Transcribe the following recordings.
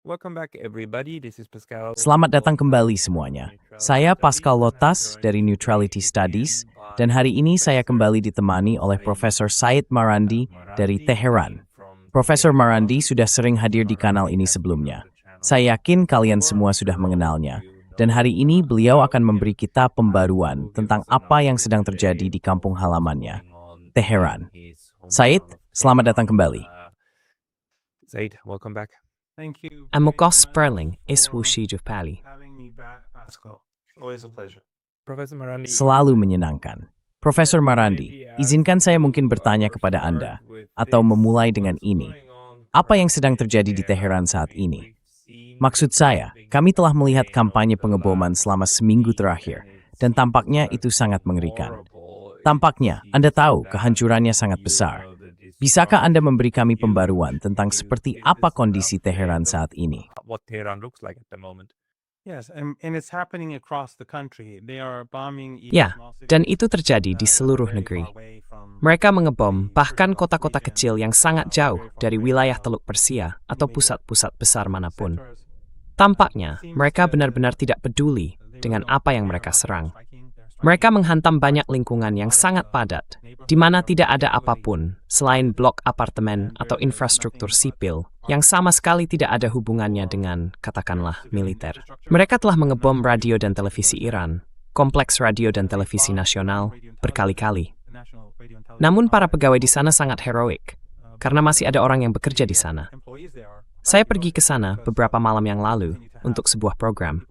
Welcome back everybody. This is Pascal. Selamat datang kembali semuanya. Saya Pascal Lotas dari Neutrality Studies, dan hari ini saya kembali ditemani oleh Profesor Said Marandi dari Teheran. Profesor Marandi sudah sering hadir di kanal ini sebelumnya. Saya yakin kalian semua sudah mengenalnya, dan hari ini beliau akan memberi kita pembaruan tentang apa yang sedang terjadi di kampung halamannya, Teheran. Said, selamat datang kembali. Said, welcome back. Thank you. Amokos Sperling is Wushij of Pali. Having me back, Pascal. Always a pleasure. Professor Marandi. Selalu menyenangkan. Profesor Marandi, izinkan saya mungkin bertanya kepada Anda, atau memulai dengan ini. Apa yang sedang terjadi di Teheran saat ini? Maksud saya, kami telah melihat kampanye pengeboman selama seminggu terakhir, dan tampaknya itu sangat mengerikan. Tampaknya, Anda tahu kehancurannya sangat besar. Bisakah Anda memberi kami pembaruan tentang seperti apa kondisi Teheran saat ini? What Tehran looks like at the moment. Yes, and it's happening across the country. They are bombing. Ya, dan itu terjadi di seluruh negeri. Mereka mengebom bahkan kota-kota kecil yang sangat jauh dari wilayah Teluk Persia atau pusat-pusat besar manapun. Tampaknya, mereka benar-benar tidak peduli dengan apa yang mereka serang. Mereka menghantam banyak lingkungan yang sangat padat, di mana tidak ada apapun selain blok apartemen atau infrastruktur sipil yang sama sekali tidak ada hubungannya dengan, katakanlah, militer. Mereka telah mengebom radio dan televisi Iran, kompleks radio dan televisi nasional, berkali-kali. Namun para pegawai di sana sangat heroik, karena masih ada orang yang bekerja di sana. Saya pergi ke sana beberapa malam yang lalu untuk sebuah program.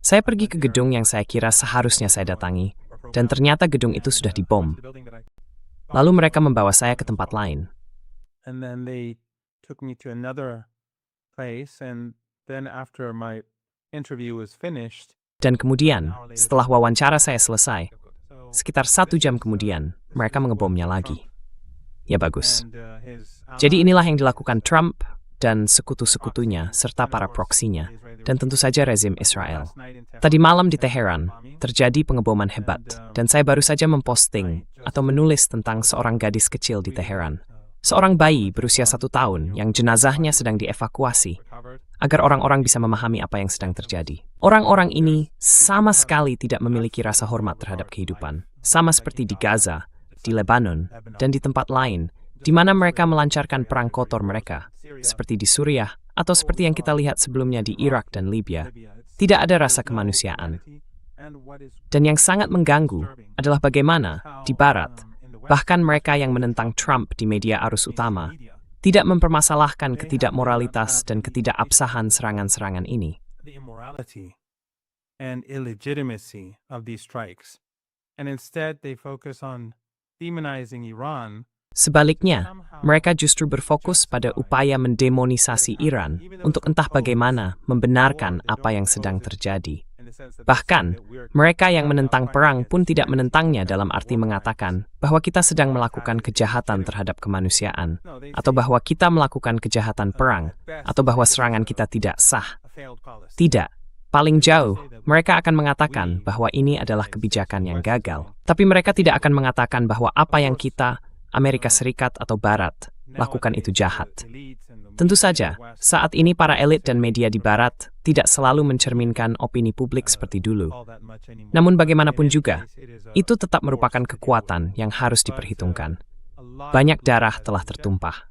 Saya pergi ke gedung yang saya kira seharusnya saya datangi, dan ternyata gedung itu sudah dibom. Lalu mereka membawa saya ke tempat lain. And then they took me to another place, and then after my interview was finished, Dan kemudian, setelah wawancara saya selesai, sekitar 1 jam kemudian, mereka mengebomnya lagi. Ya bagus. Jadi inilah yang dilakukan Trump dan sekutu-sekutunya serta para proksinya, dan tentu saja rezim Israel. Tadi malam di Teheran, terjadi pengeboman hebat, dan saya baru saja memposting atau menulis tentang seorang gadis kecil di Teheran. Seorang bayi berusia 1 tahun yang jenazahnya sedang dievakuasi, agar orang-orang bisa memahami apa yang sedang terjadi. Orang-orang ini sama sekali tidak memiliki rasa hormat terhadap kehidupan, sama seperti di Gaza, di Lebanon, dan di tempat lain, di mana mereka melancarkan perang kotor mereka, seperti di Suriah, atau seperti yang kita lihat sebelumnya di Irak dan Libya. Tidak ada rasa kemanusiaan. Dan yang sangat mengganggu adalah bagaimana, di Barat, bahkan mereka yang menentang Trump di media arus utama, tidak mempermasalahkan ketidakmoralitas dan ketidakabsahan serangan-serangan ini. the immorality and illegitimacy of these strikes. And instead they focus on demonizing Iran. Sebaliknya, mereka justru berfokus pada upaya mendemonisasi Iran untuk entah bagaimana membenarkan apa yang sedang terjadi. Bahkan, mereka yang menentang perang pun tidak menentangnya dalam arti mengatakan bahwa kita sedang melakukan kejahatan terhadap kemanusiaan, atau bahwa kita melakukan kejahatan perang, atau bahwa serangan kita tidak sah. Tidak. Paling jauh, mereka akan mengatakan bahwa ini adalah kebijakan yang gagal. Tapi mereka tidak akan mengatakan bahwa apa yang kita, Amerika Serikat atau Barat, lakukan itu jahat. Tentu saja, saat ini para elit dan media di Barat tidak selalu mencerminkan opini publik seperti dulu. Namun bagaimanapun juga, itu tetap merupakan kekuatan yang harus diperhitungkan. Banyak darah telah tertumpah.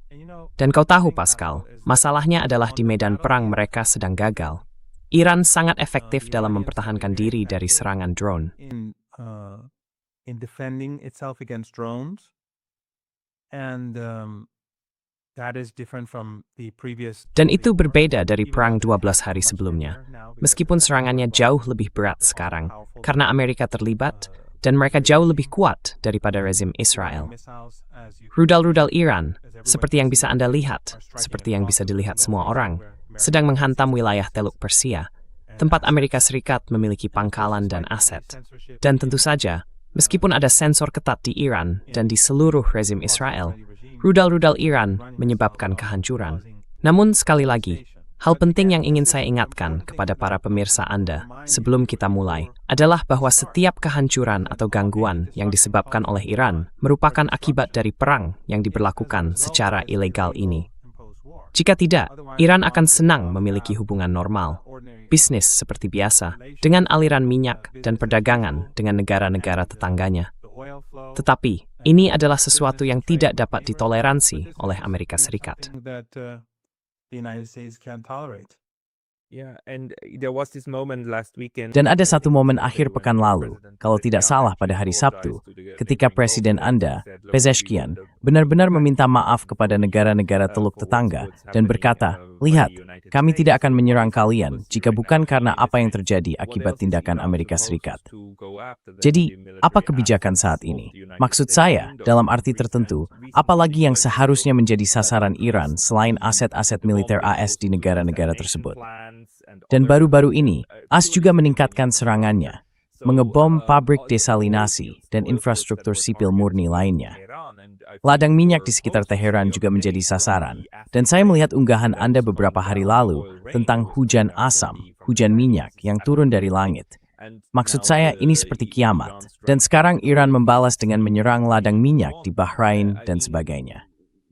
Dan kau tahu, Pascal, masalahnya adalah di medan perang mereka sedang gagal. Iran sangat efektif dalam mempertahankan diri dari serangan drone. In defending itself against drones. And that is different from the previous. Dan itu berbeda dari perang 12 hari sebelumnya. Meskipun serangannya jauh lebih berat sekarang, karena Amerika terlibat, dan mereka jauh lebih kuat daripada rezim Israel. Rudal-rudal Iran, seperti yang bisa Anda lihat, seperti yang bisa dilihat semua orang, sedang menghantam wilayah Teluk Persia, tempat Amerika Serikat memiliki pangkalan dan aset. Dan tentu saja, meskipun ada sensor ketat di Iran dan di seluruh rezim Israel, rudal-rudal Iran menyebabkan kehancuran. Namun sekali lagi, hal penting yang ingin saya ingatkan kepada para pemirsa Anda sebelum kita mulai adalah bahwa setiap kehancuran atau gangguan yang disebabkan oleh Iran merupakan akibat dari perang yang diberlakukan secara ilegal ini. Jika tidak, Iran akan senang memiliki hubungan normal, bisnis seperti biasa, dengan aliran minyak dan perdagangan dengan negara-negara tetangganya. Tetapi, ini adalah sesuatu yang tidak dapat ditoleransi oleh Amerika Serikat. Dan ada satu momen akhir pekan lalu, kalau tidak salah pada hari Sabtu, ketika Presiden Anda, Pezeshkian, benar-benar meminta maaf kepada negara-negara Teluk Tetangga dan berkata, "Lihat, kami tidak akan menyerang kalian jika bukan karena apa yang terjadi akibat tindakan Amerika Serikat." Jadi, apa kebijakan saat ini? Maksud saya, dalam arti tertentu, apalagi yang seharusnya menjadi sasaran Iran selain aset-aset militer AS di negara-negara tersebut? Dan baru-baru ini, AS juga meningkatkan serangannya, mengebom pabrik desalinasi dan infrastruktur sipil murni lainnya. Ladang minyak di sekitar Teheran juga menjadi sasaran, dan saya melihat unggahan Anda beberapa hari lalu tentang hujan asam, hujan minyak yang turun dari langit. Maksud saya ini seperti kiamat, dan sekarang Iran membalas dengan menyerang ladang minyak di Bahrain dan sebagainya.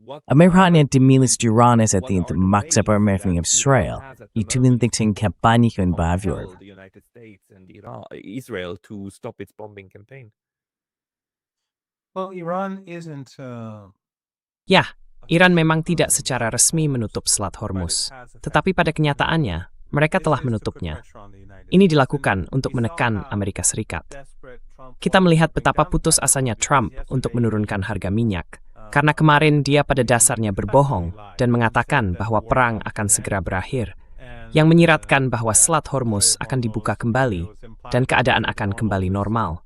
Amerikannya dimilis Iran sa atin maksa permefning Israel, itulintikting kampanye kung bavyor. Israel to stop its bombing campaign. Well, Iran isn't. Ya, Iran memang tidak secara resmi menutup Selat Hormuz, tetapi pada kenyataannya, mereka telah menutupnya. Ini dilakukan untuk menekan Amerika Serikat. Kita melihat betapa putus asanya Trump untuk menurunkan harga minyak, karena kemarin dia pada dasarnya berbohong dan mengatakan bahwa perang akan segera berakhir, yang menyiratkan bahwa Selat Hormuz akan dibuka kembali dan keadaan akan kembali normal.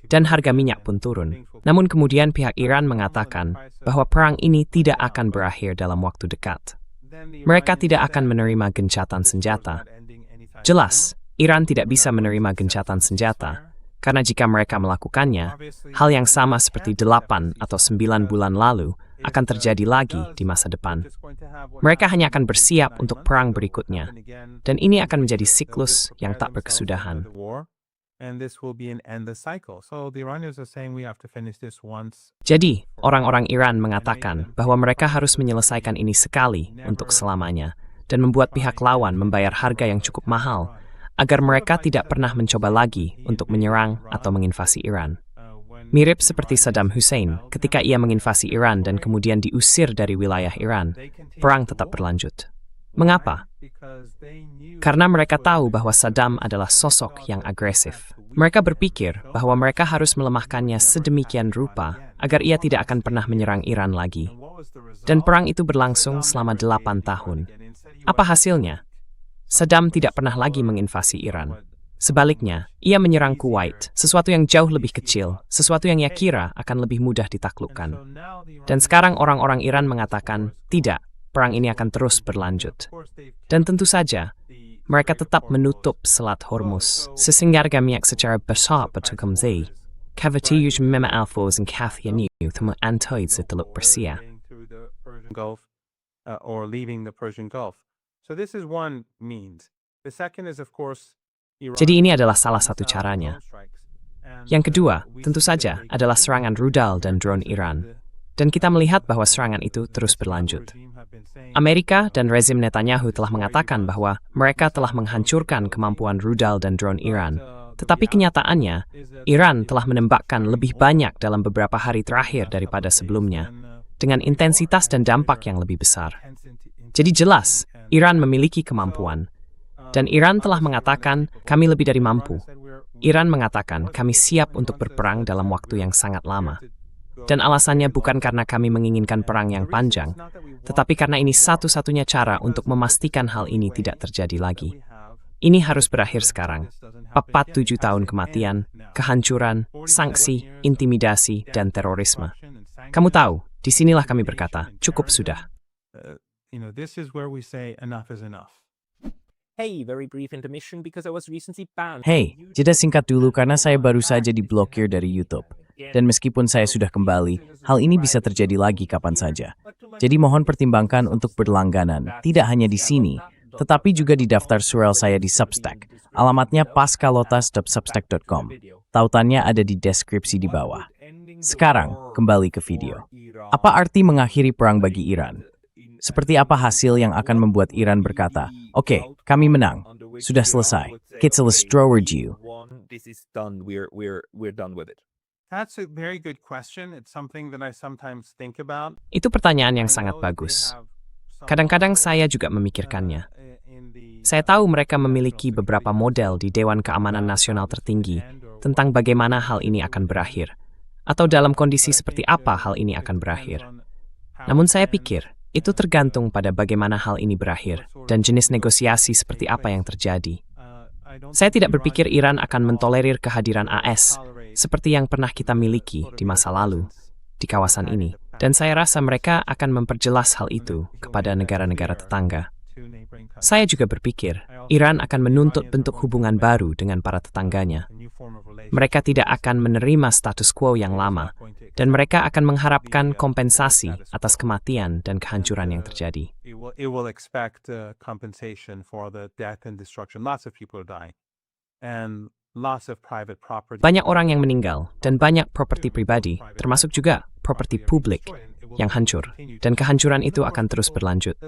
Dan harga minyak pun turun. Namun kemudian pihak Iran mengatakan bahwa perang ini tidak akan berakhir dalam waktu dekat. Mereka tidak akan menerima gencatan senjata. Jelas, Iran tidak bisa menerima gencatan senjata, karena jika mereka melakukannya, hal yang sama seperti 8 atau 9 bulan lalu akan terjadi lagi di masa depan. Mereka hanya akan bersiap untuk perang berikutnya, dan ini akan menjadi siklus yang tak berkesudahan. Jadi, orang-orang Iran mengatakan bahwa mereka harus menyelesaikan ini sekali untuk selamanya, dan membuat pihak lawan membayar harga yang cukup mahal, agar mereka tidak pernah mencoba lagi untuk menyerang atau menginvasi Iran. Mirip seperti Saddam Hussein ketika ia menginvasi Iran dan kemudian diusir dari wilayah Iran, perang tetap berlanjut. Mengapa? Karena mereka tahu bahwa Saddam adalah sosok yang agresif. Mereka berpikir bahwa mereka harus melemahkannya sedemikian rupa agar ia tidak akan pernah menyerang Iran lagi. Dan perang itu berlangsung selama 8 tahun. Apa hasilnya? Saddam tidak pernah lagi menginvasi Iran. Sebaliknya, ia menyerang Kuwait, sesuatu yang jauh lebih kecil, sesuatu yang ia kira akan lebih mudah ditaklukkan. Dan sekarang orang-orang Iran mengatakan, tidak, perang ini akan terus berlanjut. Dan tentu saja, mereka tetap menutup Selat Hormuz, sehingga harga minyak secara besar bertukar Kavati mema alfos and Kathia New to antoid the Teluk Persia. Or leaving the Persian Gulf. So this is one means. The second is of course Jadi ini adalah salah satu caranya. Yang kedua, tentu saja, adalah serangan rudal dan drone Iran. Dan kita melihat bahwa serangan itu terus berlanjut. Amerika dan rezim Netanyahu telah mengatakan bahwa mereka telah menghancurkan kemampuan rudal dan drone Iran. Tetapi kenyataannya, Iran telah menembakkan lebih banyak dalam beberapa hari terakhir daripada sebelumnya, dengan intensitas dan dampak yang lebih besar. Jadi jelas, Iran memiliki kemampuan. Dan Iran telah mengatakan, kami lebih dari mampu. Iran mengatakan, kami siap untuk berperang dalam waktu yang sangat lama. Dan alasannya bukan karena kami menginginkan perang yang panjang, tetapi karena ini satu-satunya cara untuk memastikan hal ini tidak terjadi lagi. Ini harus berakhir sekarang. 47 tahun kematian, kehancuran, sanksi, intimidasi, dan terorisme. Kamu tahu, disinilah kami berkata, cukup sudah. This is where we say enough is enough. Hey, very brief intermission because I was recently banned. Hey, jeda singkat dulu karena saya baru saja diblokir dari YouTube. Dan meskipun saya sudah kembali, hal ini bisa terjadi lagi kapan saja. Jadi mohon pertimbangkan untuk berlangganan, tidak hanya di sini, tetapi juga di daftar surel saya di Substack. Alamatnya pascalotas.substack.com. Tautannya ada di deskripsi di bawah. Sekarang, kembali ke video. Apa arti mengakhiri perang bagi Iran? Seperti apa hasil yang akan membuat Iran berkata, "Oke, kami menang. Sudah selesai. Kita destroyed you." This is done. We're done with it. That's a very good question. It's something that I sometimes think about. Itu pertanyaan yang sangat bagus. Kadang-kadang saya juga memikirkannya. Saya tahu mereka memiliki beberapa model di Dewan Keamanan Nasional tertinggi tentang bagaimana hal ini akan berakhir, atau dalam kondisi seperti apa hal ini akan berakhir. Namun saya pikir, itu tergantung pada bagaimana hal ini berakhir dan jenis negosiasi seperti apa yang terjadi. Saya tidak berpikir Iran akan mentolerir kehadiran AS seperti yang pernah kita miliki di masa lalu di kawasan ini. Dan saya rasa mereka akan memperjelas hal itu kepada negara-negara tetangga. Saya juga berpikir Iran akan menuntut bentuk hubungan baru dengan para tetangganya. Mereka tidak akan menerima status quo yang lama, dan mereka akan mengharapkan kompensasi atas kematian dan kehancuran yang terjadi. It will expect compensation for the death and destruction. Lots of people are dying. And lots of private property. Banyak orang yang meninggal dan banyak properti pribadi, termasuk juga properti publik yang hancur. Dan kehancuran itu akan terus berlanjut.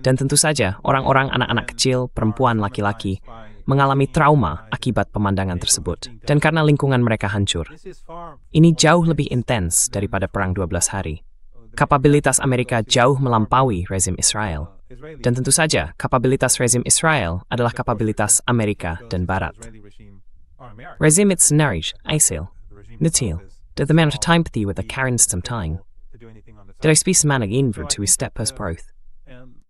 Dan tentu saja, orang-orang anak-anak kecil, perempuan, laki-laki mengalami trauma akibat pemandangan tersebut. Dan karena lingkungan mereka hancur. Ini jauh lebih intens daripada Perang 12 hari. Kapabilitas Amerika jauh melampaui rezim Israel. Dan tentu saja, kapabilitas rezim Israel adalah kapabilitas Amerika dan Barat. Rezim it's nourished, ISIL, Natil, dat de man har empathy with the Karen samtang. Dat is spes man invert to his step as growth.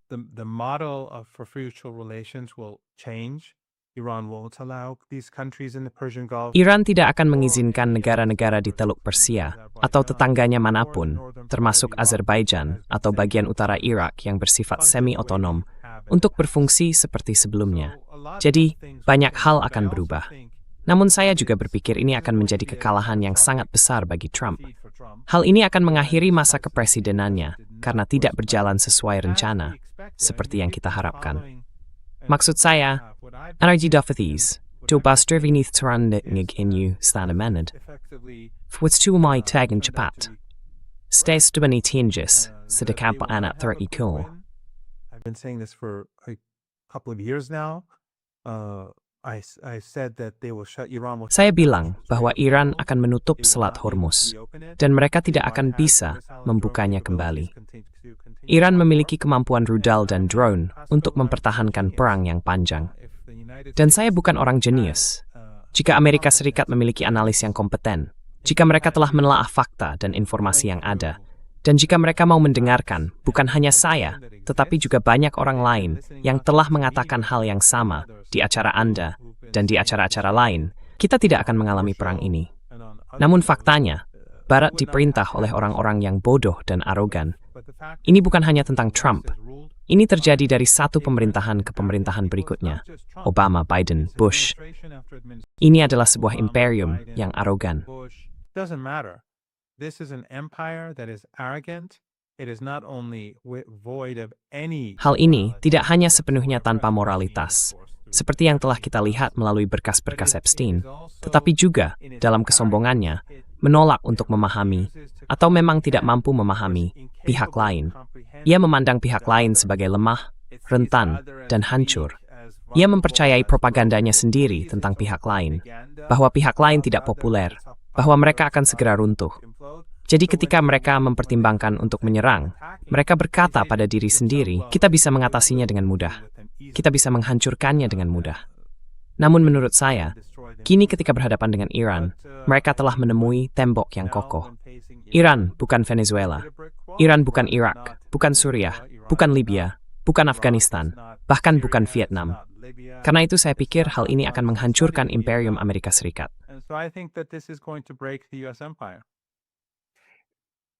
The model for future relations will change. Iran won't allow these countries in the Persian Gulf. Iran tidak akan mengizinkan negara-negara di Teluk Persia atau tetangganya manapun, termasuk Azerbaijan atau bagian utara Irak yang bersifat semi-otonom, untuk berfungsi seperti sebelumnya. Jadi, banyak hal akan berubah. Namun saya juga berpikir ini akan menjadi kekalahan yang sangat besar bagi Trump. Hal ini akan mengakhiri masa kepresidenannya karena tidak berjalan sesuai rencana, seperti yang kita harapkan. Maksud saya, energi dafathis, do bastrivini thrandig in you stan amended. Fwits tu mai tag and chapat. Stes dubani tinges, sedekapa anak 30 cool. I've been saying this for a couple of years now. I said that they will shut Iran. Saya bilang bahwa Iran akan menutup Selat Hormuz dan mereka tidak akan bisa membukanya kembali. Iran memiliki kemampuan rudal dan drone untuk mempertahankan perang yang panjang. Dan saya bukan orang jenius. Jika Amerika Serikat memiliki analis yang kompeten, jika mereka telah menelaah fakta dan informasi yang ada, dan jika mereka mau mendengarkan, bukan hanya saya, tetapi juga banyak orang lain yang telah mengatakan hal yang sama di acara Anda dan di acara-acara lain, kita tidak akan mengalami perang ini. Namun faktanya, Barat diperintah oleh orang-orang yang bodoh dan arogan. Ini bukan hanya tentang Trump. Ini terjadi dari satu pemerintahan ke pemerintahan berikutnya. Obama, Biden, Bush. Ini adalah sebuah imperium yang arogan. Doesn't matter. This is an empire that is arrogant. It is not only void of any. Hal ini tidak hanya sepenuhnya tanpa moralitas, seperti yang telah kita lihat melalui berkas-berkas Epstein, tetapi juga dalam kesombongannya menolak untuk memahami atau memang tidak mampu memahami pihak lain. Ia memandang pihak lain sebagai lemah, rentan, dan hancur. Ia mempercayai propagandanya sendiri tentang pihak lain, bahwa pihak lain tidak populer, bahwa mereka akan segera runtuh. Jadi ketika mereka mempertimbangkan untuk menyerang, mereka berkata pada diri sendiri, kita bisa mengatasinya dengan mudah. Kita bisa menghancurkannya dengan mudah. Namun menurut saya, kini ketika berhadapan dengan Iran, mereka telah menemui tembok yang kokoh. Iran bukan Venezuela. Iran bukan Irak, bukan Suriah, bukan Libya, bukan Afghanistan, bahkan bukan Vietnam. Karena itu saya pikir hal ini akan menghancurkan Imperium Amerika Serikat. So I think that this is going to break the US empire.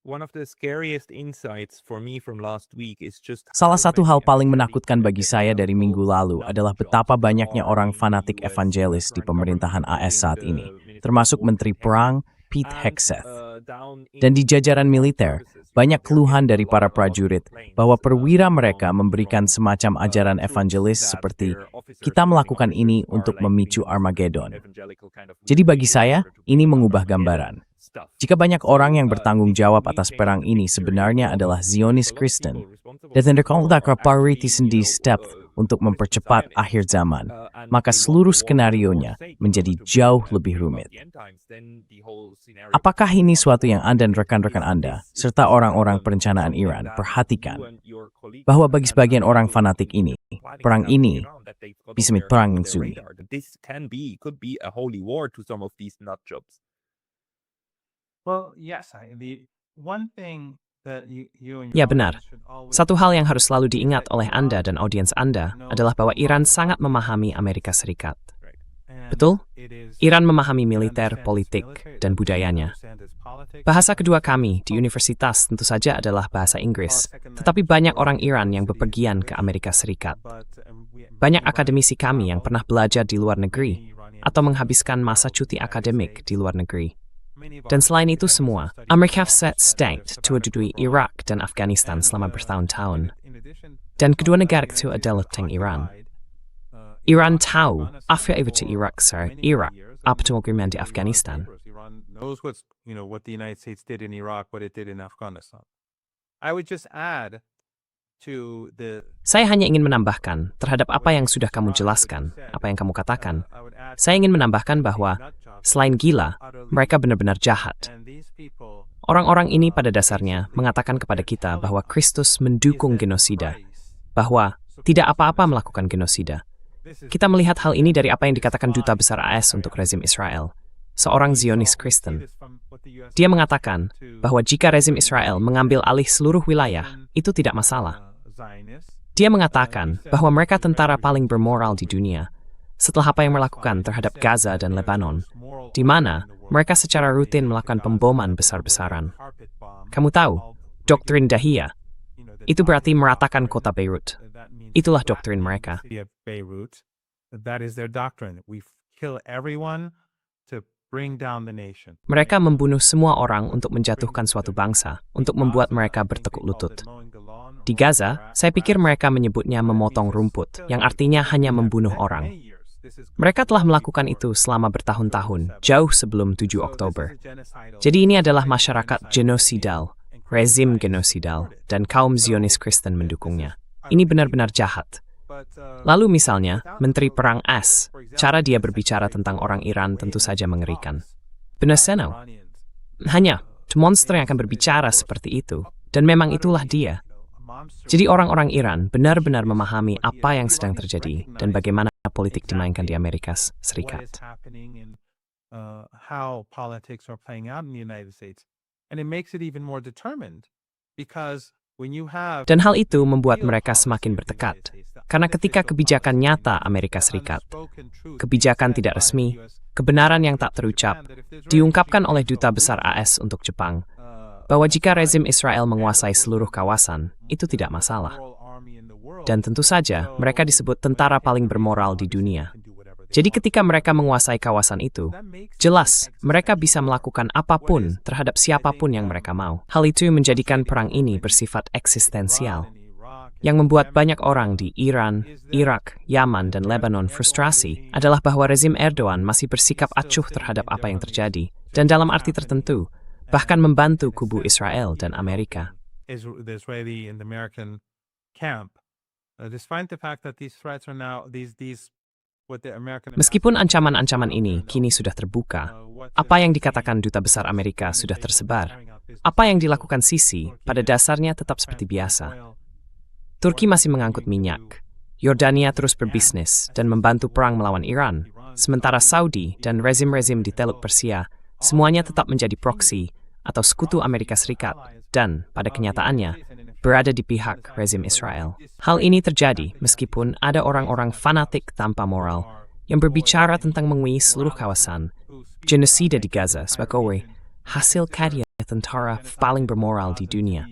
One of the scariest insights for me from last week is just Salah satu hal paling menakutkan bagi saya dari minggu lalu adalah betapa banyaknya orang fanatik evangelis di pemerintahan AS saat ini, termasuk Menteri Perang Pete Hegseth. Dan di jajaran militer, banyak keluhan dari para prajurit bahwa perwira mereka memberikan semacam ajaran evangelis seperti kita melakukan ini untuk memicu Armageddon. Jadi bagi saya, ini mengubah gambaran. Jika banyak orang yang bertanggung jawab atas perang ini sebenarnya adalah Zionis Kristen, dan terkontak priority step untuk mempercepat akhir zaman, maka seluruh skenarionya menjadi jauh lebih rumit. Apakah ini suatu yang Anda dan rekan-rekan Anda, serta orang-orang perencanaan Iran, perhatikan? Bahwa bagi sebagian orang fanatik ini, perang ini bisa menjadi perang yang sunyi. Could be a holy war to some of these nut jobs. Well, yes, the one thing that you and Ya your benar. audience should always Satu hal yang harus selalu diingat oleh Anda dan audiens Anda adalah bahwa Iran sangat memahami Amerika Serikat. and Betul? it is- Iran memahami it militer, understands its politik, military, dan it budayanya. understands its politics. Bahasa kedua kami di universitas tentu saja adalah bahasa Inggris, tetapi banyak orang Iran yang bepergian ke Amerika Serikat. But, Banyak akademisi kami yang pernah belajar di luar negeri atau menghabiskan masa cuti akademik di luar negeri. Dan selain itu semua, Amerika Serikat dudui Irak dan Afghanistan selama bertahun-tahun. Dan kedua negara itu adalah teng Iran. Iran tahu apa yang di Irak, apa agreement di Afghanistan. Iran knows what the United States did in Iraq, what it did in Afghanistan. I would just add to the Saya hanya ingin menambahkan terhadap apa yang sudah kamu jelaskan, apa yang kamu katakan. Saya ingin menambahkan bahwa selain gila, mereka benar-benar jahat. Orang-orang ini pada dasarnya mengatakan kepada kita bahwa Kristus mendukung genosida, bahwa tidak apa-apa melakukan genosida. Kita melihat hal ini dari apa yang dikatakan Duta Besar AS untuk rezim Israel, seorang Zionis Kristen. Dia mengatakan bahwa jika rezim Israel mengambil alih seluruh wilayah, itu tidak masalah. Dia mengatakan bahwa mereka tentara paling bermoral di dunia, setelah apa yang melakukan terhadap Gaza dan Lebanon, di mana mereka secara rutin melakukan pemboman besar-besaran. Kamu tahu, doktrin Dahiyah, itu berarti meratakan kota Beirut. Itulah doktrin mereka. Beirut. That is their doctrine. We kill everyone to bring down the nation. Mereka membunuh semua orang untuk menjatuhkan suatu bangsa, untuk membuat mereka bertekuk lutut. Di Gaza, saya pikir mereka menyebutnya memotong rumput, yang artinya hanya membunuh orang. Mereka telah melakukan itu selama bertahun-tahun, jauh sebelum 7 Oktober. Jadi ini adalah masyarakat genosidal, rezim genosidal, dan kaum Zionis Kristen mendukungnya. Ini benar-benar jahat. Lalu misalnya, Menteri Perang AS, cara dia berbicara tentang orang Iran tentu saja mengerikan. Benar Seno, hanya monster yang akan berbicara seperti itu, dan memang itulah dia. Jadi orang-orang Iran benar-benar memahami apa yang sedang terjadi dan bagaimana politik dimainkan di Amerika Serikat. How politics are playing out in the United States. And it makes it even more determined because when you have Dan hal itu membuat mereka semakin bertekad. Karena ketika kebijakan nyata Amerika Serikat, kebijakan tidak resmi, kebenaran yang tak terucap, diungkapkan oleh Duta Besar AS untuk Jepang, bahwa jika rezim Israel menguasai seluruh kawasan, itu tidak masalah. Dan tentu saja, mereka disebut tentara paling bermoral di dunia. Jadi ketika mereka menguasai kawasan itu, jelas mereka bisa melakukan apapun terhadap siapapun yang mereka mau. Hal itu menjadikan perang ini bersifat eksistensial, yang membuat banyak orang di Iran, Irak, Yaman, dan Lebanon frustrasi adalah bahwa rezim Erdogan masih bersikap acuh terhadap apa yang terjadi, dan dalam arti tertentu, bahkan membantu kubu Israel dan Amerika. the Israeli and the American camp, despite the fact that these threats are now what the American Meskipun ancaman-ancaman ini kini sudah terbuka, apa yang dikatakan Duta Besar Amerika sudah tersebar. Apa yang dilakukan Sisi pada dasarnya tetap seperti biasa. Turki masih mengangkut minyak. Yordania terus berbisnis dan membantu perang melawan Iran. Sementara Saudi dan rezim-rezim di Teluk Persia semuanya tetap menjadi proksi atau sekutu Amerika Serikat dan, pada kenyataannya, berada di pihak rezim Israel. Hal ini terjadi meskipun ada orang-orang fanatik tanpa moral yang berbicara tentang menguasai seluruh kawasan, genosida di Gaza sebagai hasil karya tentara paling bermoral di dunia.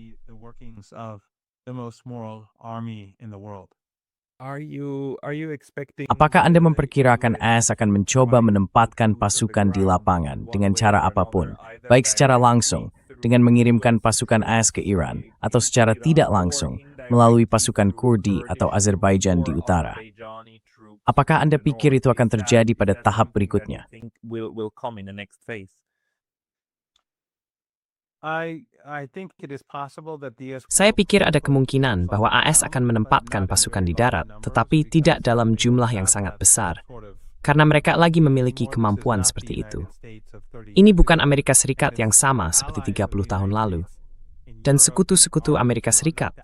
Apakah Anda memperkirakan AS akan mencoba menempatkan pasukan di lapangan dengan cara apapun, baik secara langsung, dengan mengirimkan pasukan AS ke Iran, atau secara tidak langsung, melalui pasukan Kurdi atau Azerbaijan di utara? Apakah Anda pikir itu akan terjadi pada tahap berikutnya? I think it is possible that the US Saya pikir ada kemungkinan bahwa AS akan menempatkan pasukan di darat, tetapi tidak dalam jumlah yang sangat besar, karena mereka lagi memiliki kemampuan seperti itu. Ini bukan Amerika Serikat yang sama seperti 30 tahun lalu. Dan sekutu-sekutu Amerika Serikat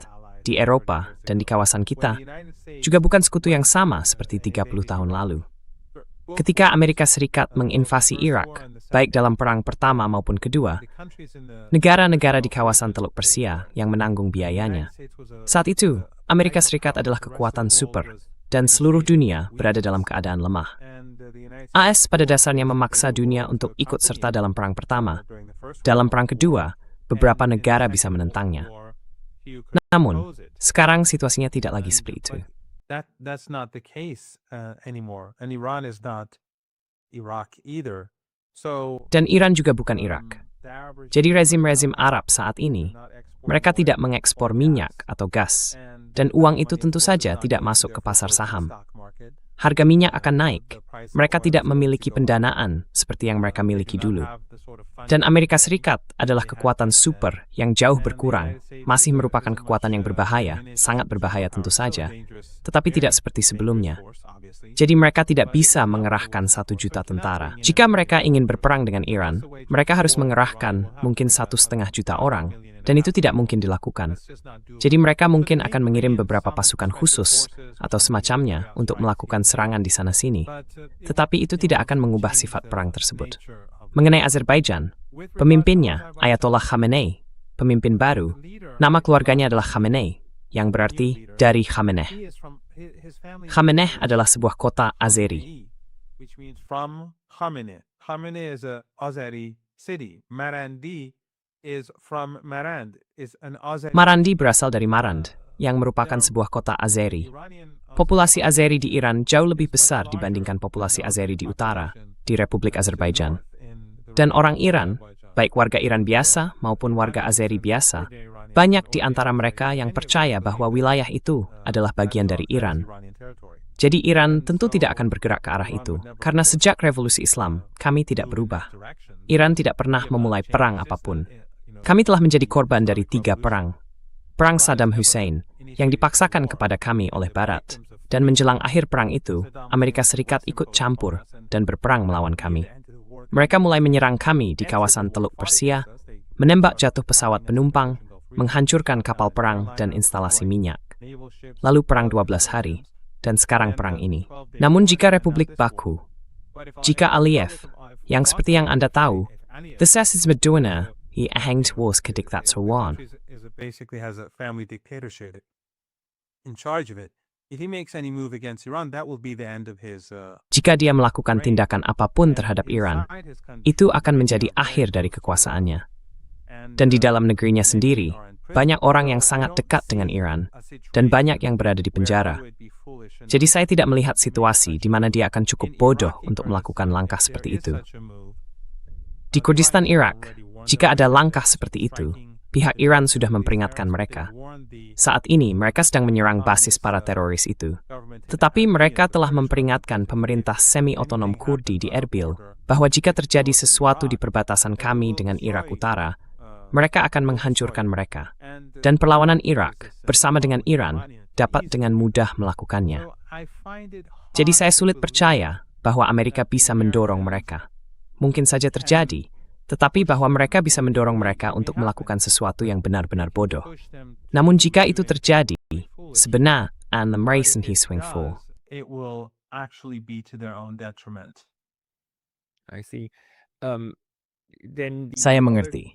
di Eropa dan di kawasan kita juga bukan sekutu yang sama seperti 30 tahun lalu. Ketika Amerika Serikat menginvasi Irak, baik dalam Perang Pertama maupun Kedua, negara-negara di kawasan Teluk Persia yang menanggung biayanya. Saat itu, Amerika Serikat adalah kekuatan super, dan seluruh dunia berada dalam keadaan lemah. AS pada dasarnya memaksa dunia untuk ikut serta dalam Perang Pertama. Dalam Perang Kedua, beberapa negara bisa menentangnya. Namun, sekarang situasinya tidak lagi seperti itu. That's not the case anymore, and Iran is not Iraq either. So Dan Iran juga bukan Irak. Jadi rezim-rezim Arab saat ini, mereka tidak mengekspor minyak atau gas, dan uang itu tentu saja tidak masuk ke pasar saham. Harga minyak akan naik. Mereka tidak memiliki pendanaan seperti yang mereka miliki dulu. Dan Amerika Serikat adalah kekuatan super yang jauh berkurang, masih merupakan kekuatan yang berbahaya, sangat berbahaya tentu saja, tetapi tidak seperti sebelumnya. Jadi mereka tidak bisa mengerahkan 1 juta tentara. Jika mereka ingin berperang dengan Iran, mereka harus mengerahkan mungkin 1,5 juta orang, dan itu tidak mungkin dilakukan. Jadi mereka mungkin akan mengirim beberapa pasukan khusus atau semacamnya untuk melakukan serangan di sana-sini. Tetapi itu tidak akan mengubah sifat perang tersebut. Mengenai Azerbaijan, pemimpinnya Ayatollah Khamenei, pemimpin baru, nama keluarganya adalah Khamenei, yang berarti dari Khameneh. Khameneh adalah sebuah kota Azeri. which means from Khamenei. Khamenei is a Azeri city. Marandi is from Marand, is an Azeri. Marandi berasal dari Marand, yang merupakan sebuah kota Azeri. Populasi Azeri di Iran jauh lebih besar dibandingkan populasi Azeri di utara, di Republik Azerbaijan. Dan orang Iran, baik warga Iran biasa maupun warga Azeri biasa, banyak di antara mereka yang percaya bahwa wilayah itu adalah bagian dari Iran. Jadi Iran tentu tidak akan bergerak ke arah itu, karena sejak revolusi Islam, kami tidak berubah. Iran tidak pernah memulai perang apapun. Kami telah menjadi korban dari 3 perang. Perang Saddam Hussein, yang dipaksakan kepada kami oleh Barat. Dan menjelang akhir perang itu, Amerika Serikat ikut campur dan berperang melawan kami. Mereka mulai menyerang kami di kawasan Teluk Persia, menembak jatuh pesawat penumpang, menghancurkan kapal perang dan instalasi minyak. Lalu perang 12 hari, dan sekarang perang ini. Namun jika Republik Baku, jika Aliyev, yang seperti yang Anda tahu, the Sasis Meduna, he hanged was kediktatsuan. Basically has a family dictatorship in charge of it. If he makes any move against Iran, that will be the end of his Jika dia melakukan tindakan apapun terhadap Iran, itu akan menjadi akhir dari kekuasaannya. Dan di dalam negerinya sendiri, banyak orang yang sangat dekat dengan Iran, dan banyak yang berada di penjara. Jadi saya tidak melihat situasi di mana dia akan cukup bodoh untuk melakukan langkah seperti itu. Di Kurdistan Irak, jika ada langkah seperti itu, pihak Iran sudah memperingatkan mereka. Saat ini, mereka sedang menyerang basis para teroris itu. Tetapi mereka telah memperingatkan pemerintah semi-otonom Kurdi di Erbil bahwa jika terjadi sesuatu di perbatasan kami dengan Irak Utara, mereka akan menghancurkan mereka. Dan perlawanan Irak bersama dengan Iran dapat dengan mudah melakukannya. Jadi saya sulit percaya bahwa Amerika bisa mendorong mereka. Mungkin saja terjadi, tetapi bahwa mereka bisa mendorong mereka untuk melakukan sesuatu yang benar-benar bodoh. Namun jika itu terjadi, sebenarnya the reason he swing for. it will actually be to their own detriment. I see. Saya mengerti.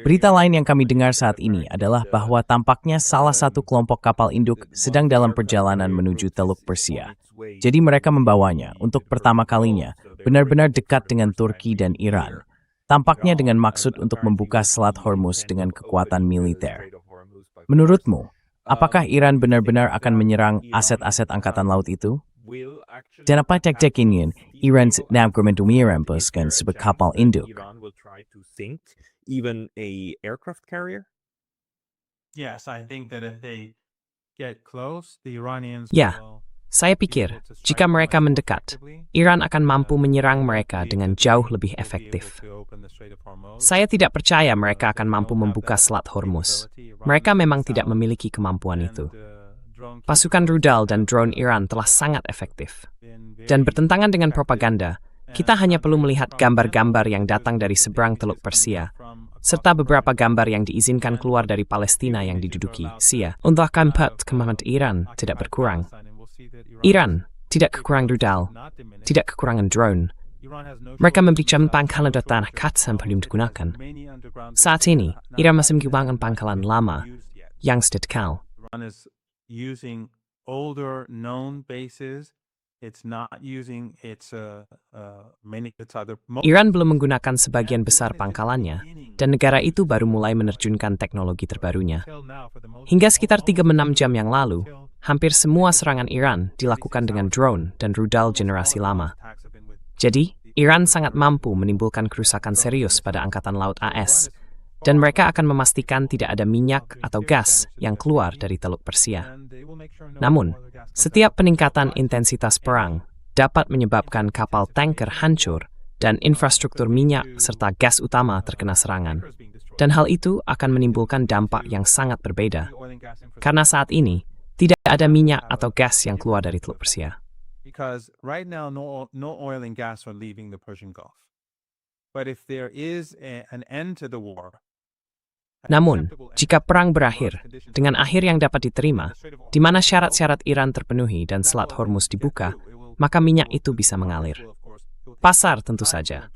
Berita lain yang kami dengar saat ini adalah bahwa tampaknya salah satu kelompok kapal induk sedang dalam perjalanan menuju Teluk Persia. Jadi mereka membawanya untuk pertama kalinya benar-benar dekat dengan Turki dan Iran. Tampaknya dengan maksud untuk membuka Selat Hormuz dengan kekuatan militer. Menurutmu, apakah Iran benar-benar akan menyerang aset-aset angkatan laut itu? Dan apa taktiknya Iran sedang merampas sebuah kapal induk? Even a aircraft carrier? Yes, I think that if they get close, the Iranians Ya, will Saya pikir, jika mereka mendekat, Iran akan mampu menyerang mereka dengan jauh lebih efektif. Saya tidak percaya mereka akan mampu membuka Selat Hormuz. Mereka memang tidak memiliki kemampuan itu. Pasukan rudal dan drone Iran telah sangat efektif. Dan bertentangan dengan propaganda, kita hanya perlu melihat gambar-gambar yang datang dari seberang Teluk Persia, serta beberapa gambar yang diizinkan keluar dari Palestina yang diduduki Sia. Untuk keempat Iran tidak berkurang. Iran tidak kekurangan rudal, tidak kekurangan drone. Mereka memberi pangkalan di tanah yang belum digunakan. Saat ini, Iran masih menggunakan pangkalan lama yang sudah dikal. Using older known bases, it's not using its other. Iran belum menggunakan sebagian besar pangkalannya, dan negara itu baru mulai menerjunkan teknologi terbarunya. Hingga sekitar 3-6 jam yang lalu, hampir semua serangan Iran dilakukan dengan drone dan rudal generasi lama. Jadi, Iran sangat mampu menimbulkan kerusakan serius pada Angkatan Laut AS, dan mereka akan memastikan tidak ada minyak atau gas yang keluar dari Teluk Persia. Namun, setiap peningkatan intensitas perang dapat menyebabkan kapal tanker hancur dan infrastruktur minyak serta gas utama terkena serangan. Dan hal itu akan menimbulkan dampak yang sangat berbeda. Karena saat ini, tidak ada minyak atau gas yang keluar dari Teluk Persia. Because right now, no oil and gas are leaving the Persian Gulf. But if there is an end to the war, namun, jika perang berakhir dengan akhir yang dapat diterima, di mana syarat-syarat Iran terpenuhi dan Selat Hormuz dibuka, maka minyak itu bisa mengalir. Pasar tentu saja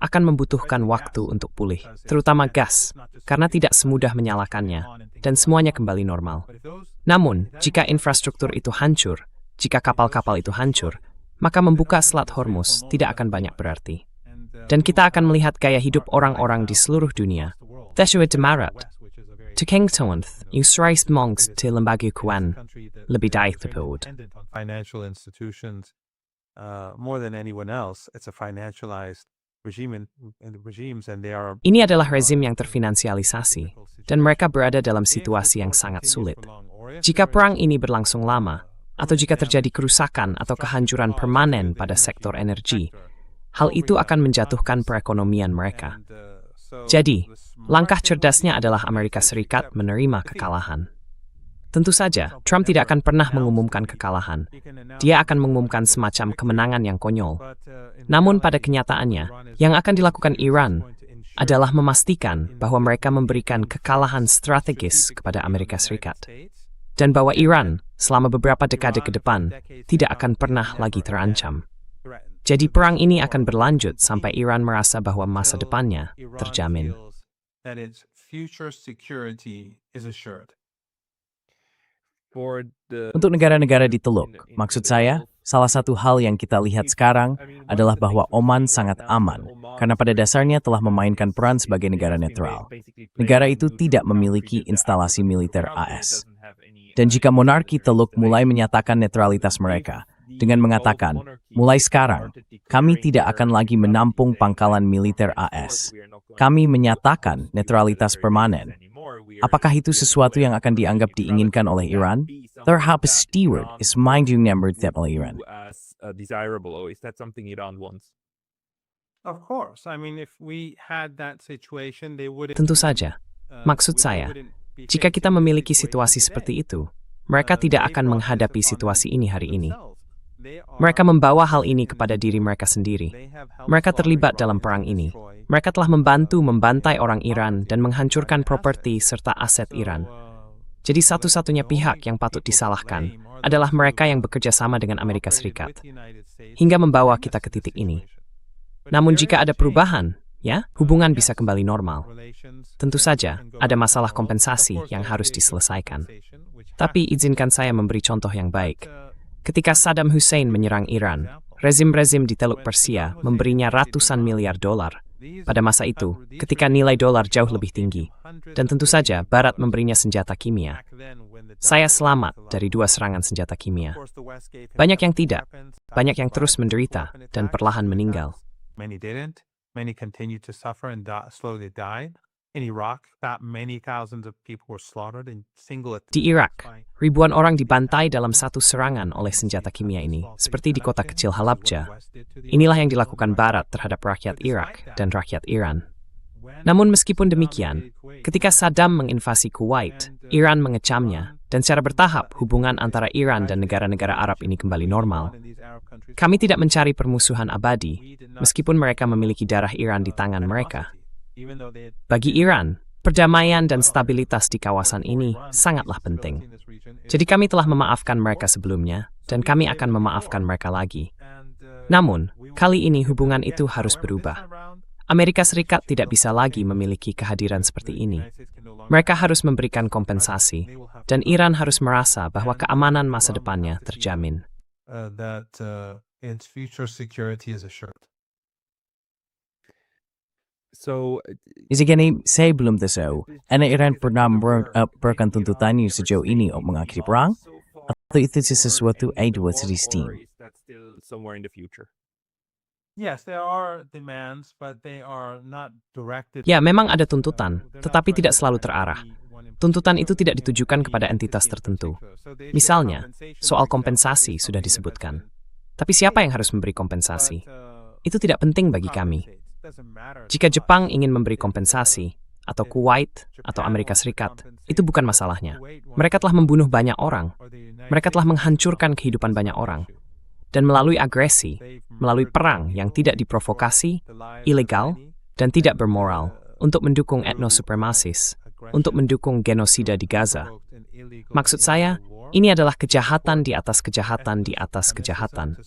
akan membutuhkan waktu untuk pulih, terutama gas, karena tidak semudah menyalakannya, dan semuanya kembali normal. Namun, jika infrastruktur itu hancur, jika kapal-kapal itu hancur, maka membuka Selat Hormuz tidak akan banyak berarti. Dan kita akan melihat gaya hidup orang-orang di seluruh dunia. Teshuid Demarat, to King Towanth, Usrais Mongs to Lembaga Kuan, lebih daik tersebut. Financial institutions, more than anyone else, it's a financialized regime and regimes, and they are. Ini adalah rezim yang terfinansialisasi, dan mereka berada dalam situasi yang sangat sulit. Jika perang ini berlangsung lama, atau jika terjadi kerusakan atau kehancuran permanen pada sektor energi, hal itu akan menjatuhkan perekonomian mereka. Jadi, langkah cerdasnya adalah Amerika Serikat menerima kekalahan. Tentu saja, Trump tidak akan pernah mengumumkan kekalahan. Dia akan mengumumkan semacam kemenangan yang konyol. Namun pada kenyataannya, yang akan dilakukan Iran adalah memastikan bahwa mereka memberikan kekalahan strategis kepada Amerika Serikat. Dan bahwa Iran, selama beberapa dekade ke depan, tidak akan pernah lagi terancam. Jadi perang ini akan berlanjut sampai Iran merasa bahwa masa depannya terjamin. Untuk negara-negara di Teluk, maksud saya, salah satu hal yang kita lihat sekarang adalah bahwa Oman sangat aman, karena pada dasarnya telah memainkan peran sebagai negara netral. Negara itu tidak memiliki instalasi militer AS. Dan jika monarki Teluk mulai menyatakan netralitas mereka, dengan mengatakan, mulai sekarang, kami tidak akan lagi menampung pangkalan militer AS. Kami menyatakan netralitas permanen. Apakah itu sesuatu yang akan dianggap diinginkan oleh Iran? Terhadap steward is minding number oleh Iran. Of course, I mean, if we had that situation, they would. Tentu saja. Maksud saya, jika kita memiliki situasi seperti itu, mereka tidak akan menghadapi situasi ini hari ini. Mereka membawa hal ini kepada diri mereka sendiri. Mereka terlibat dalam perang ini. Mereka telah membantu membantai orang Iran dan menghancurkan properti serta aset Iran. Jadi satu-satunya pihak yang patut disalahkan adalah mereka yang bekerja sama dengan Amerika Serikat, hingga membawa kita ke titik ini. Namun jika ada perubahan, ya, hubungan bisa kembali normal. Tentu saja, ada masalah kompensasi yang harus diselesaikan. Tapi izinkan saya memberi contoh yang baik. Ketika Saddam Hussein menyerang Iran, rezim-rezim di Teluk Persia memberinya ratusan miliar dolar. Pada masa itu, ketika nilai dolar jauh lebih tinggi. Dan tentu saja, Barat memberinya senjata kimia. Saya selamat dari 2 serangan senjata kimia. Banyak yang tidak. Banyak yang terus menderita dan perlahan meninggal. Many didn't. Many continued to suffer and slowly died. in Iraq, that many thousands of people were slaughtered in single attacks. Di Irak, ribuan orang dibantai dalam satu serangan oleh senjata kimia ini, seperti di kota kecil Halabja. Inilah yang dilakukan Barat terhadap rakyat Irak dan rakyat Iran. Namun meskipun demikian, ketika Saddam menginvasi Kuwait, Iran mengecamnya, dan secara bertahap hubungan antara Iran dan negara-negara Arab ini kembali normal. Kami tidak mencari permusuhan abadi, meskipun mereka memiliki darah Iran di tangan mereka. Bagi Iran, perdamaian dan stabilitas di kawasan ini sangatlah penting. Jadi kami telah memaafkan mereka sebelumnya, dan kami akan memaafkan mereka lagi. Namun, kali ini hubungan itu harus berubah. Amerika Serikat tidak bisa lagi memiliki kehadiran seperti ini. Mereka harus memberikan kompensasi, dan Iran harus merasa bahwa keamanan masa depannya terjamin. Its future security is assured. So, Isigani, saya belum tahu, ana Iran pernah memberikan tuntutannya sejauh ini untuk mengakhiri perang? Atau itu sesuatu yang dibuat Steam? somewhere in the future. Yes, there are demands, but they are not directed. Ya, memang ada tuntutan, tetapi tidak selalu terarah. Tuntutan itu tidak ditujukan kepada entitas tertentu. Misalnya, soal kompensasi sudah disebutkan. Tapi siapa yang harus memberi kompensasi? Itu tidak penting bagi kami. Jika Jepang ingin memberi kompensasi, atau Kuwait, atau Amerika Serikat, itu bukan masalahnya. Mereka telah membunuh banyak orang. Mereka telah menghancurkan kehidupan banyak orang. Dan melalui agresi, melalui perang yang tidak diprovokasi, ilegal, dan tidak bermoral, untuk mendukung etnosupremasis, untuk mendukung genosida di Gaza. Maksud saya, ini adalah kejahatan di atas kejahatan di atas kejahatan.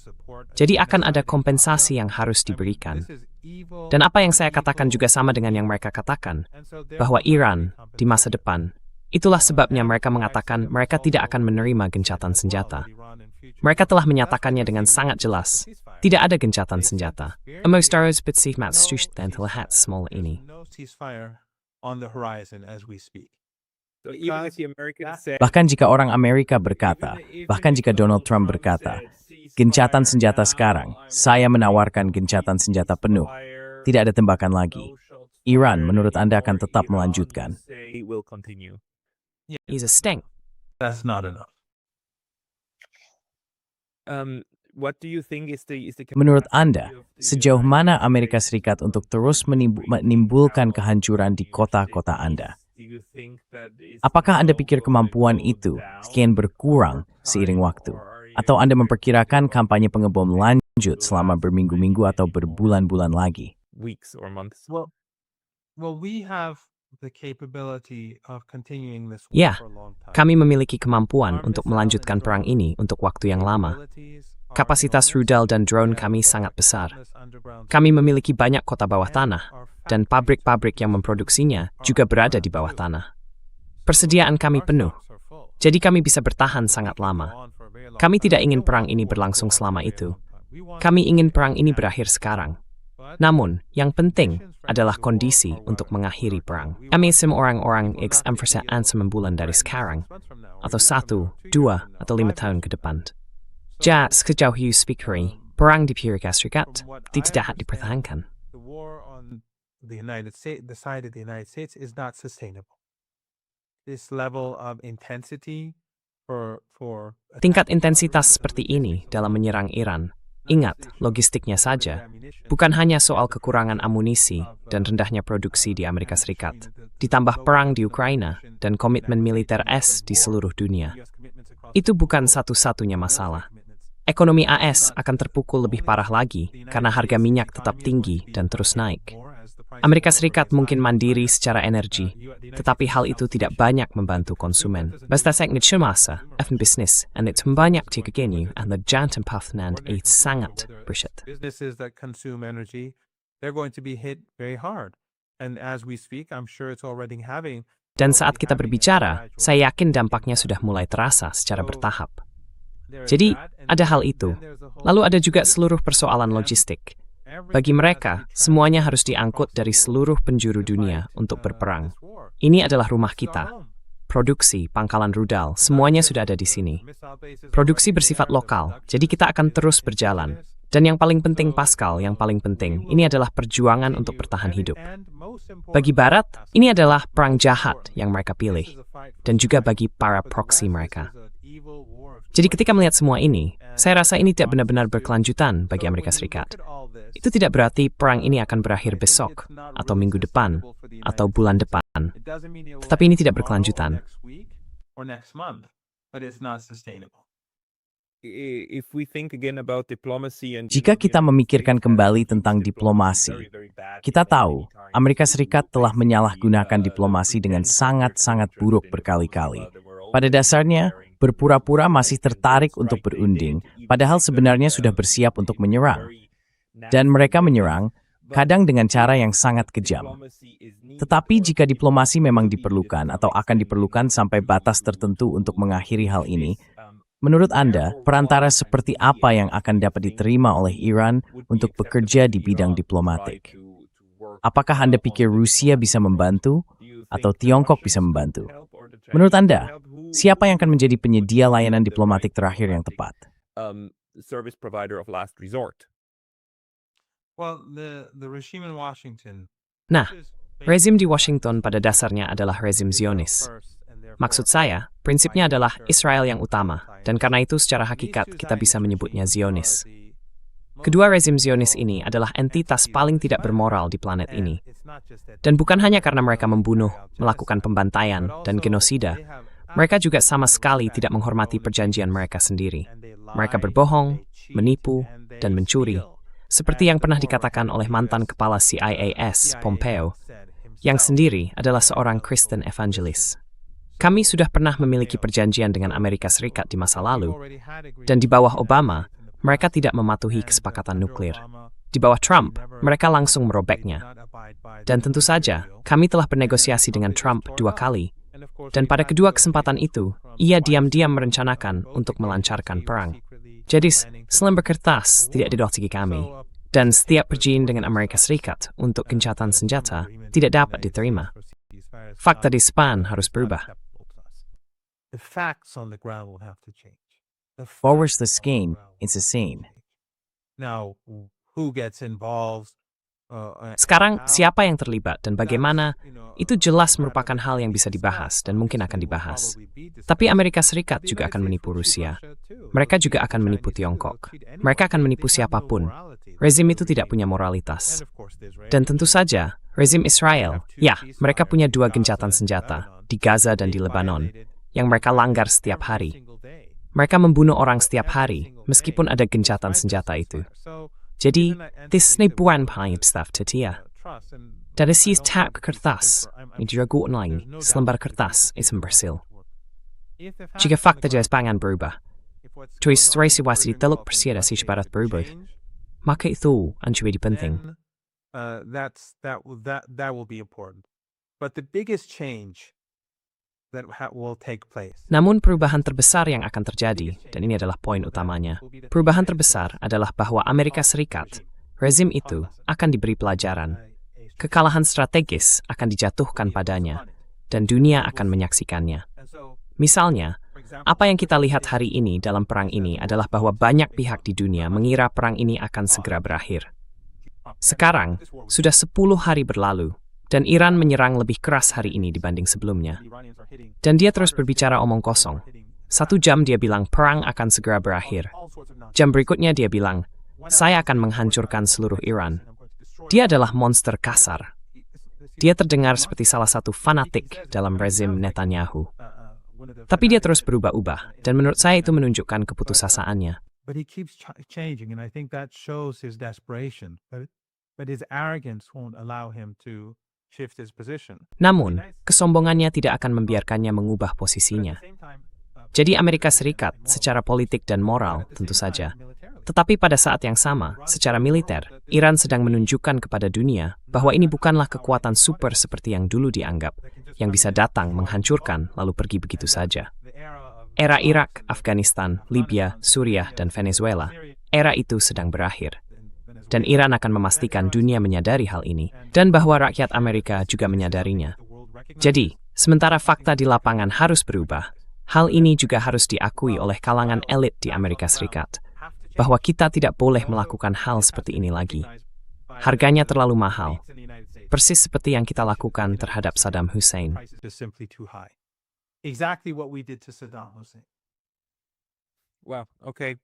Jadi akan ada kompensasi yang harus diberikan. Dan apa yang saya katakan juga sama dengan yang mereka katakan, bahwa Iran di masa depan, itulah sebabnya mereka mengatakan mereka tidak akan menerima gencatan senjata. Mereka telah menyatakannya dengan sangat jelas. Tidak ada gencatan senjata. Amostaros betsimat stusht dan terlihat small ini. Bahkan jika orang Amerika berkata, bahkan jika Donald Trump berkata, gencatan senjata sekarang, saya menawarkan gencatan senjata penuh. Tidak ada tembakan lagi. Iran, menurut Anda, akan tetap melanjutkan. Is a stink. That's not enough. What do you think is the Menurut Anda, sejauh mana Amerika Serikat untuk terus menimbulkan kehancuran di kota-kota Anda? Apakah Anda pikir kemampuan itu kian berkurang seiring waktu? Atau Anda memperkirakan kampanye pengebom lanjut selama berminggu-minggu atau berbulan-bulan lagi? weeks or months? Well, we have the capability of continuing this war Ya, for a long time. kami memiliki kemampuan untuk melanjutkan perang ini untuk waktu yang lama. Kapasitas rudal dan drone kami sangat besar. Kami memiliki banyak kota bawah tanah, dan pabrik-pabrik yang memproduksinya juga berada di bawah tanah. Persediaan kami penuh, jadi kami bisa bertahan sangat lama. Kami tidak ingin perang ini berlangsung selama itu. Kami ingin perang ini berakhir sekarang. Namun, yang penting adalah kondisi untuk mengakhiri perang. Kami semua orang-orang empersaan 9 bulan dari sekarang, atau 1, 2, atau 5 tahun ke depan. Sejauh you speakery, perang di Amerika Serikat tidak dapat dipertahankan. The war on the United States, the side of the United States, is not sustainable. This level of intensity for Tingkat intensitas seperti ini dalam menyerang Iran, ingat, logistiknya saja, bukan hanya soal kekurangan amunisi dan rendahnya produksi di Amerika Serikat, ditambah perang di Ukraina dan komitmen militer AS di seluruh dunia. Itu bukan satu-satunya masalah. Ekonomi AS akan terpukul lebih parah lagi karena harga minyak tetap tinggi dan terus naik. Amerika Serikat mungkin mandiri secara energi, tetapi hal itu tidak banyak membantu konsumen. Basta seknit semasa, even bisnis, and it's banyak tigagenu and the jantan pathland it's sangat bershet. businesses that consume energy, they're going to be hit very hard. And as we speak, I'm sure it's already having. Dan saat kita berbicara, saya yakin dampaknya sudah mulai terasa secara bertahap. Jadi, ada hal itu. Lalu ada juga seluruh persoalan logistik. Bagi mereka, semuanya harus diangkut dari seluruh penjuru dunia untuk berperang. Ini adalah rumah kita. Produksi, pangkalan rudal, semuanya sudah ada di sini. Produksi bersifat lokal, jadi kita akan terus berjalan. Dan yang paling penting, Pascal, yang paling penting, ini adalah perjuangan untuk bertahan hidup. Bagi Barat, ini adalah perang jahat yang mereka pilih, dan juga bagi para proksi mereka. Jadi ketika melihat semua ini, saya rasa ini tidak benar-benar berkelanjutan bagi Amerika Serikat. Itu tidak berarti perang ini akan berakhir besok, atau minggu depan, atau bulan depan. Tetapi ini tidak berkelanjutan. Jika kita memikirkan kembali tentang diplomasi, kita tahu Amerika Serikat telah menyalahgunakan diplomasi dengan sangat-sangat buruk berkali-kali. Pada dasarnya, berpura-pura masih tertarik untuk berunding, padahal sebenarnya sudah bersiap untuk menyerang. Dan mereka menyerang, kadang dengan cara yang sangat kejam. Tetapi jika diplomasi memang diperlukan atau akan diperlukan sampai batas tertentu untuk mengakhiri hal ini, menurut Anda, perantara seperti apa yang akan dapat diterima oleh Iran untuk bekerja di bidang diplomatik? Apakah Anda pikir Rusia bisa membantu atau Tiongkok bisa membantu? Menurut Anda, siapa yang akan menjadi penyedia layanan diplomatik terakhir yang tepat? Service provider of last resort. Well, the regime in Washington. Nah, rezim di Washington pada dasarnya adalah rezim Zionis. Maksud saya, prinsipnya adalah Israel yang utama, dan karena itu secara hakikat kita bisa menyebutnya Zionis. Kedua rezim Zionis ini adalah entitas paling tidak bermoral di planet ini. Dan bukan hanya karena mereka membunuh, melakukan pembantaian, dan genosida, mereka juga sama sekali tidak menghormati perjanjian mereka sendiri. Mereka berbohong, menipu, dan mencuri. Seperti yang pernah dikatakan oleh mantan kepala CIAS, Pompeo, yang sendiri adalah seorang Kristen evangelis. Kami sudah pernah memiliki perjanjian dengan Amerika Serikat di masa lalu, dan di bawah Obama, mereka tidak mematuhi kesepakatan nuklir. Di bawah Trump, mereka langsung merobeknya. Dan tentu saja, kami telah bernegosiasi dengan Trump 2 kali, dan pada kedua kesempatan itu, ia diam-diam merencanakan untuk melancarkan perang. Jadi, selembar kertas tidak didotiki kami, dan setiap perjanjian dengan Amerika Serikat untuk gencatan senjata tidak dapat diterima. Fakta di depan harus berubah. Forwards the skein, it's a scene. Now, who gets involved? Sekarang, siapa yang terlibat dan bagaimana, itu jelas merupakan hal yang bisa dibahas dan mungkin akan dibahas. Tapi Amerika Serikat juga akan menipu Rusia. Mereka juga akan menipu Tiongkok. Mereka akan menipu siapapun. Rezim itu tidak punya moralitas. Dan tentu saja, rezim Israel, ya, mereka punya 2 gencatan senjata, di Gaza dan di Lebanon, yang mereka langgar setiap hari. Mereka membunuh orang setiap hari, meskipun ada gencatan senjata itu. Jadi, this ni bukan pahit-staf tetia. Dari si tak kertas, ni diraguan lain, selembar kertas, itu berhasil. Jika fakta jelas pangan berubah, tuis situasi teluk persia si sebarat berubah, maka itu menjadi penting. That will be important. But the biggest change that will take place. Namun perubahan terbesar yang akan terjadi, dan ini adalah poin utamanya, perubahan terbesar adalah bahwa Amerika Serikat, rezim itu, akan diberi pelajaran. Kekalahan strategis akan dijatuhkan padanya, dan dunia akan menyaksikannya. Misalnya, apa yang kita lihat hari ini dalam perang ini adalah bahwa banyak pihak di dunia mengira perang ini akan segera berakhir. Sekarang, sudah 10 hari berlalu, dan Iran menyerang lebih keras hari ini dibanding sebelumnya. Dan dia terus berbicara omong kosong. 1 jam dia bilang perang akan segera berakhir. Jam berikutnya dia bilang, saya akan menghancurkan seluruh Iran. Dia adalah monster kasar. Dia terdengar seperti salah satu fanatik dalam rezim Netanyahu. Tapi dia terus berubah-ubah, dan menurut saya itu menunjukkan keputusasaannya. But he keeps changing, and I think that shows his desperation. But his arrogance won't allow him to shift his position. Namun, kesombongannya tidak akan membiarkannya mengubah posisinya. Jadi Amerika Serikat secara politik dan moral tentu saja. Tetapi pada saat yang sama, secara militer, Iran sedang menunjukkan kepada dunia bahwa ini bukanlah kekuatan super seperti yang dulu dianggap, yang bisa datang menghancurkan lalu pergi begitu saja. Era Irak, Afghanistan, Libya, Suriah, dan Venezuela, era itu sedang berakhir. Dan Iran akan memastikan dunia menyadari hal ini, dan bahwa rakyat Amerika juga menyadarinya. Jadi, sementara fakta di lapangan harus berubah, hal ini juga harus diakui oleh kalangan elit di Amerika Serikat. bahwa kita tidak boleh melakukan hal seperti ini lagi. Harganya terlalu mahal, persis seperti yang kita lakukan terhadap Saddam Hussein. Exactly what we did to Saddam Hussein. Wow, okay.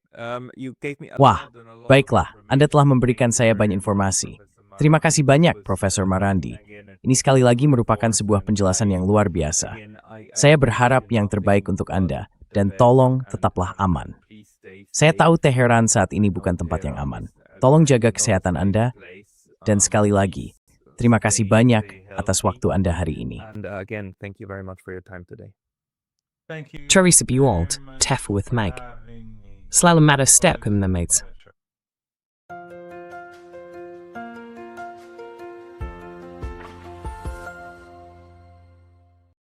You gave me a Wah, lot and a lot of baiklah, Anda telah information. memberikan saya banyak informasi. Terima kasih banyak, Profesor Marandi. Ini sekali lagi merupakan sebuah penjelasan yang luar biasa. Saya berharap yang terbaik untuk Anda, dan tolong tetaplah aman. Saya tahu Teheran saat ini bukan tempat yang aman. Tolong jaga kesehatan Anda, dan sekali lagi, terima kasih banyak atas waktu Anda hari ini. And again, thank you very much for your time today. Thank you. Teresa Buold, Teff with Meg. Slalom Matter Step, mates.